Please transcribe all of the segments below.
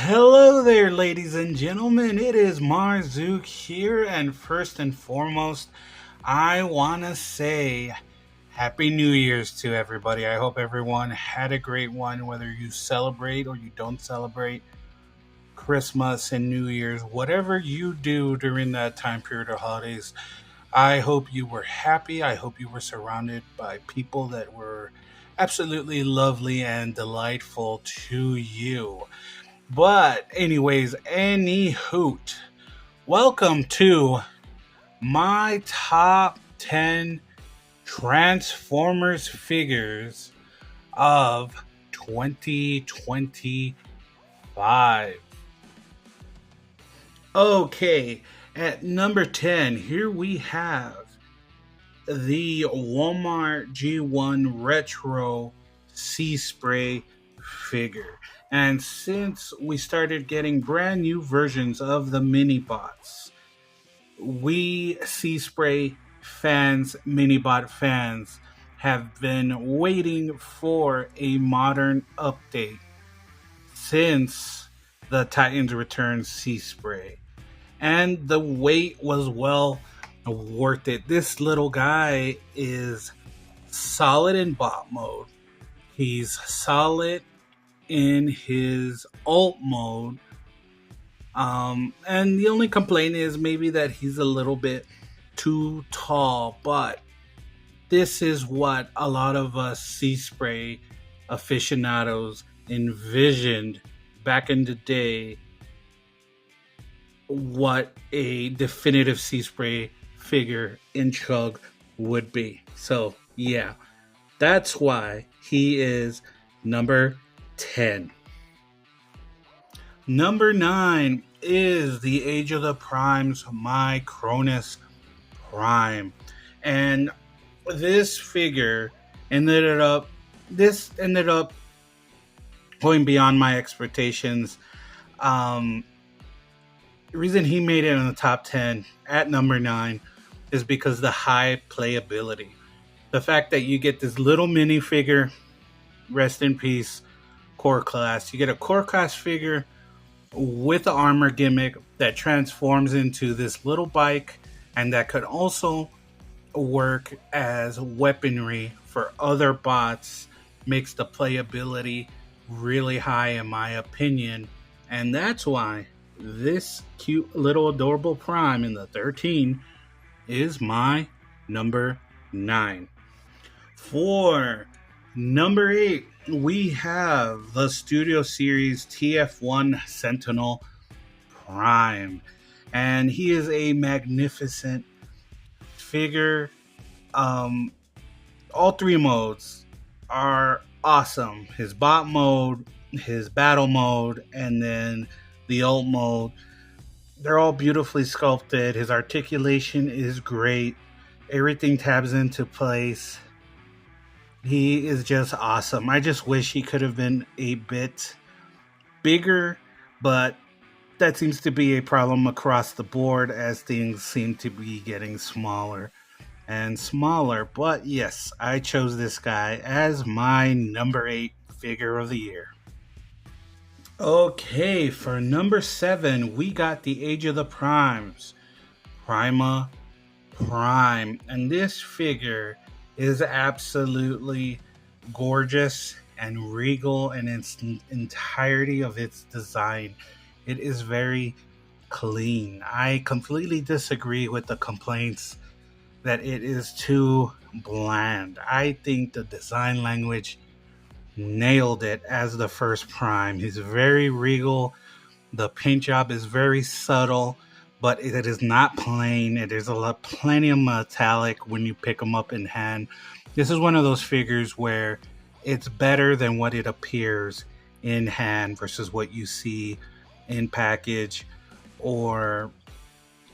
Hello there, ladies and gentlemen. It is Marzook here, and first and foremost, I want to say Happy New Year's to everybody. I hope everyone had a great one, whether you celebrate or you don't celebrate Christmas and New Year's, whatever you do during that time period of holidays. I hope you were happy. I hope you were surrounded by people that were absolutely lovely and delightful to you. But, anyways, any hoot. Welcome to my top 10 Transformers figures of 2025. Okay, at number 10, here we have the Walmart G1 Retro Sea Spray figure. And since we started getting brand new versions of the mini bots, we Sea Spray fans, mini bot fans, have been waiting for a modern update since the Titans Return Sea Spray. And the wait was well worth it. This little guy is solid in bot mode. He's solid in his alt mode. And the only complaint is maybe that he's a little bit too tall, but this is what a lot of us Sea Spray aficionados envisioned back in the day what a definitive Sea Spray figure in Chug would be. So, yeah, that's why he is number 10. Number 9 is the Age of the Primes, my Cronus Prime. And this figure ended up going beyond my expectations. The reason he made it in the top 10 at number 9 is because the high playability. The fact that you get this little mini figure, rest in peace, Core Class. You get a Core Class figure with the armor gimmick that transforms into this little bike, and that could also work as weaponry for other bots. Makes the playability really high in my opinion, and that's why this cute little adorable Prime in the 13 is my number 9. For number 8, we have the Studio Series TF1 Sentinel Prime. And he is a magnificent figure. All three modes are awesome. His bot mode, his battle mode, and then the ult mode. They're all beautifully sculpted. His articulation is great. Everything tabs into place. He is just awesome. I just wish he could have been a bit bigger, but that seems to be a problem across the board as things seem to be getting smaller and smaller. But yes, I chose this guy as my number 8 figure of the year. Okay, for number 7, we got the Age of the Primes, Prima Prime. And this figure is absolutely gorgeous and regal in its entirety of its design. It is very clean. I completely disagree with the complaints that it is too bland. I think the design language nailed it as the first Prime. He's very regal. The paint job is very subtle, but it is not plain. It is plenty of metallic when you pick them up in hand. This is one of those figures where it's better than what it appears in hand versus what you see in package or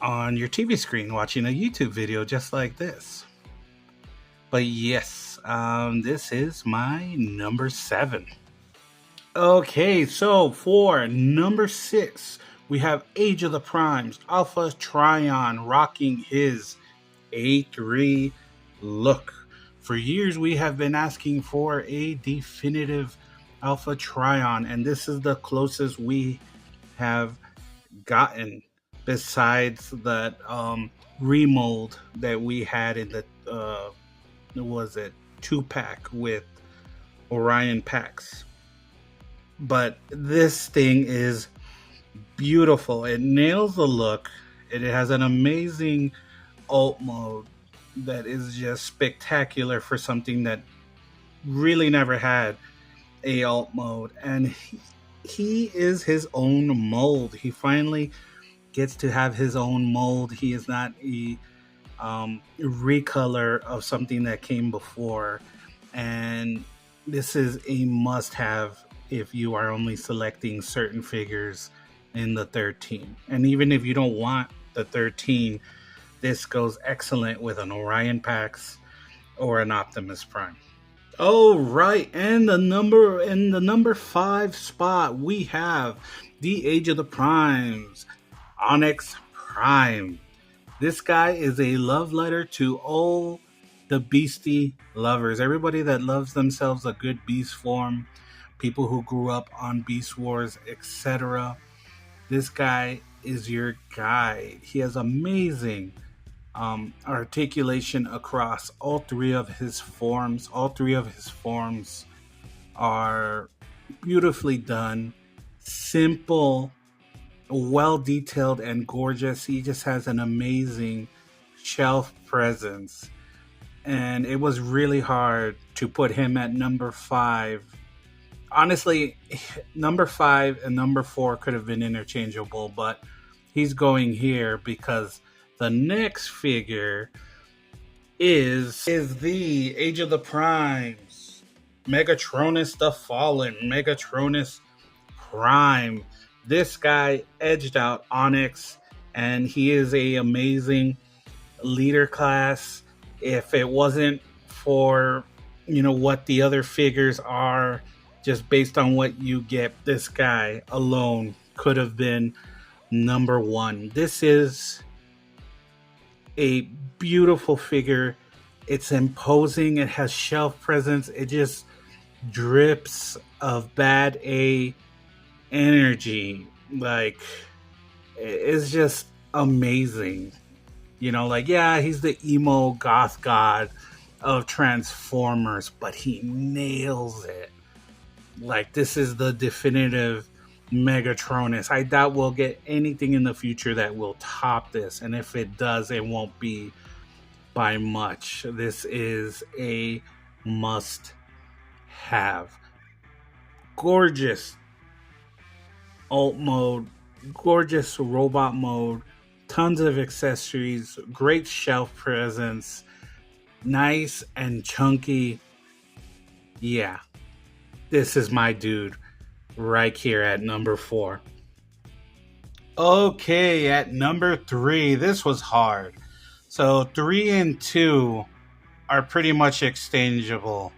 on your TV screen watching a YouTube video just like this. But yes, this is my number 7. Okay, so for number 6, we have Age of the Primes, Alpha Trion rocking his A3 look. For years, we have been asking for a definitive Alpha Trion, and this is the closest we have gotten besides that remold that we had in the was it 2 pack with Orion packs. But this thing is beautiful. It nails the look. It has an amazing alt mode that is just spectacular for something that really never had a alt mode. And he is his own mold. He finally gets to have his own mold. He is not a recolor of something that came before. And this is a must have if you are only selecting certain figures in the 13. And even if you don't want the 13, this goes excellent with an Orion Pax or an Optimus Prime. Oh right, and the number 5 spot we have the Age of the Primes, Onyx Prime. This guy is a love letter to all the beastie lovers, everybody that loves themselves a good beast form, people who grew up on Beast Wars, etc. This guy is your guy. He has amazing articulation across all three of his forms. All three of his forms are beautifully done, simple, well detailed, and gorgeous. He just has an amazing shelf presence. And it was really hard to put him at number 5. Honestly, number 5 and number 4 could have been interchangeable, but he's going here because the next figure is the Age of the Primes, Megatronus the Fallen, Megatronus Prime. This guy edged out Onyx, and he is a amazing leader class. If it wasn't for what the other figures are, just based on what you get, this guy alone could have been number 1. This is a beautiful figure. It's imposing. It has shelf presence. It just drips of bad A energy. Like, it's just amazing. He's the emo goth god of Transformers, but he nails it. Like, this is the definitive Megatronus. I doubt we'll get anything in the future that will top this, and if it does, it won't be by much. This is a must have. Gorgeous alt mode, gorgeous robot mode, tons of accessories, great shelf presence, nice and chunky. Yeah, this is my dude right here at number 4. Okay, at number 3, this was hard. So 3 and 2 are pretty much exchangeable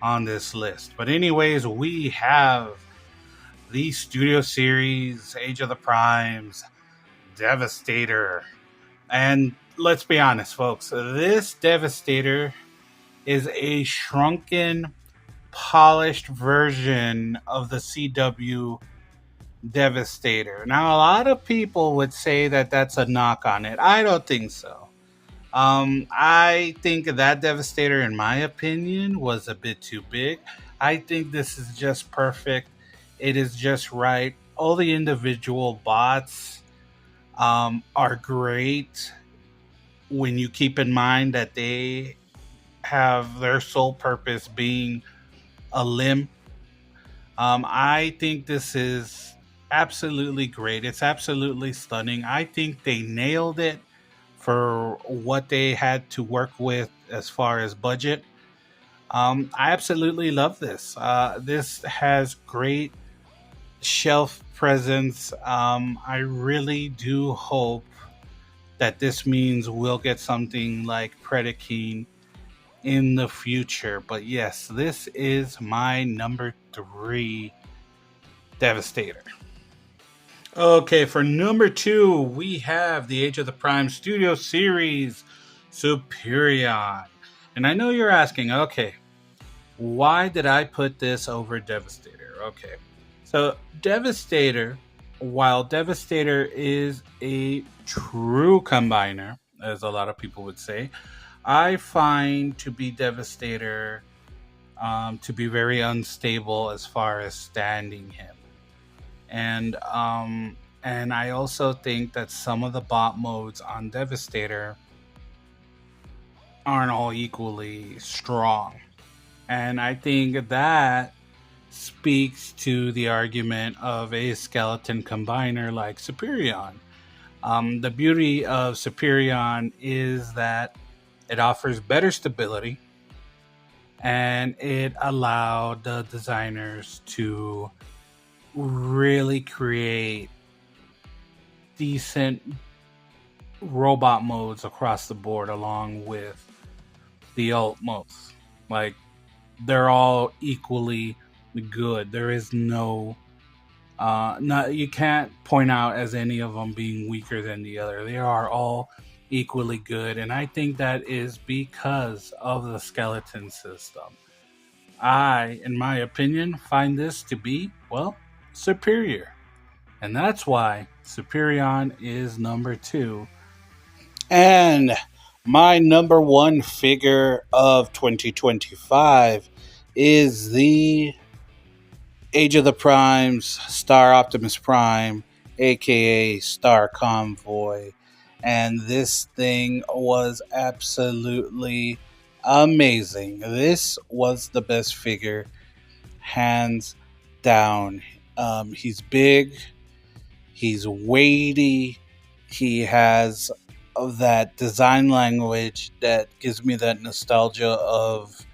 on this list. But anyways, we have the Studio Series, Age of the Primes, Devastator. And let's be honest, folks, this Devastator is a shrunken, polished version of the CW Devastator. Now, a lot of people would say that that's a knock on it. I don't think so. I think that Devastator, in my opinion, was a bit too big. I think this is just perfect. It is just right. All the individual bots are great when you keep in mind that they have their sole purpose being a limb. I think this is absolutely great. It's absolutely stunning. I think they nailed it for what they had to work with as far as budget. I absolutely love this. This has great shelf presence. I really do hope that this means we'll get something like Predaking in the future. But yes, this is my number 3 Devastator. Okay, for number 2, we have the Age of the Prime Studio Series Superion. And I know you're asking, okay, why did I put this over Devastator? Okay, so Devastator while Devastator is a true combiner, as a lot of people would say, I find to be Devastator to be very unstable as far as standing him, and I also think that some of the bot modes on Devastator aren't all equally strong, and I think that speaks to the argument of a skeleton combiner like Superion. The beauty of Superion is that it offers better stability and it allowed the designers to really create decent robot modes across the board along with the alt modes. Like, they're all equally good. There is no not you can't point out as any of them being weaker than the other. They are all equally good, and I think that is because of the skeleton system. I, in my opinion, find this to be, well, superior. And that's why Superion is number two. And my number one figure of 2025 is the Age of the Primes Star Optimus Prime, aka Star Convoy. And this thing was absolutely amazing. This was the best figure, hands down. He's big, he's weighty, he has that design language that gives me that nostalgia of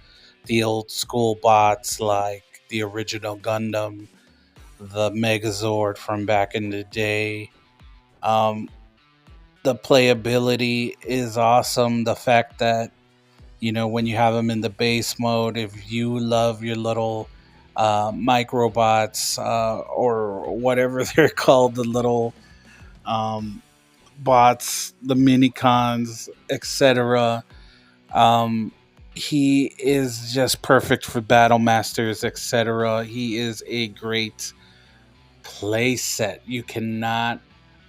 the old school bots like the original Gundam, the Megazord from back in the day. Um, the playability is awesome. The fact that, when you have them in the base mode, if you love your little microbots or whatever they're called, the little um, bots, the mini cons, etc. He is just perfect for battle masters, etc. He is a great play set. You cannot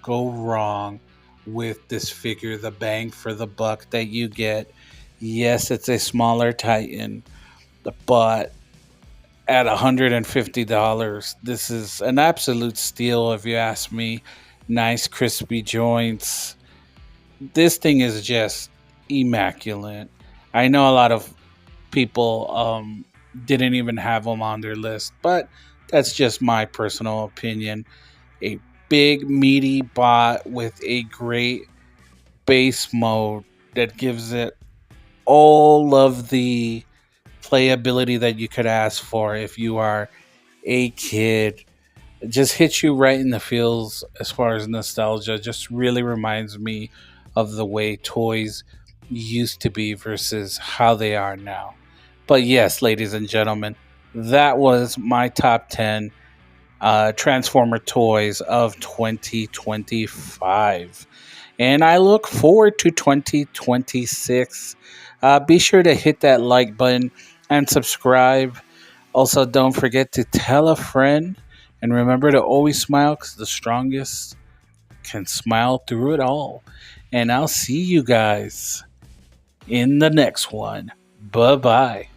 go wrong with this figure. The bang for the buck that you get. Yes, it's a smaller Titan, but at $150, this is an absolute steal if you ask me. Nice crispy joints. This thing is just immaculate. I know a lot of people didn't even have them on their list, but that's just my personal opinion. A big, meaty bot with a great base mode that gives it all of the playability that you could ask for if you are a kid. It just hits you right in the feels as far as nostalgia. Just really reminds me of the way toys used to be versus how they are now. But yes, ladies and gentlemen, that was my top 10 Transformer toys of 2025. And I look forward to 2026. Be sure to hit that like button and subscribe. Also, don't forget to tell a friend. And remember to always smile because the strongest can smile through it all. And I'll see you guys in the next one. Bye bye.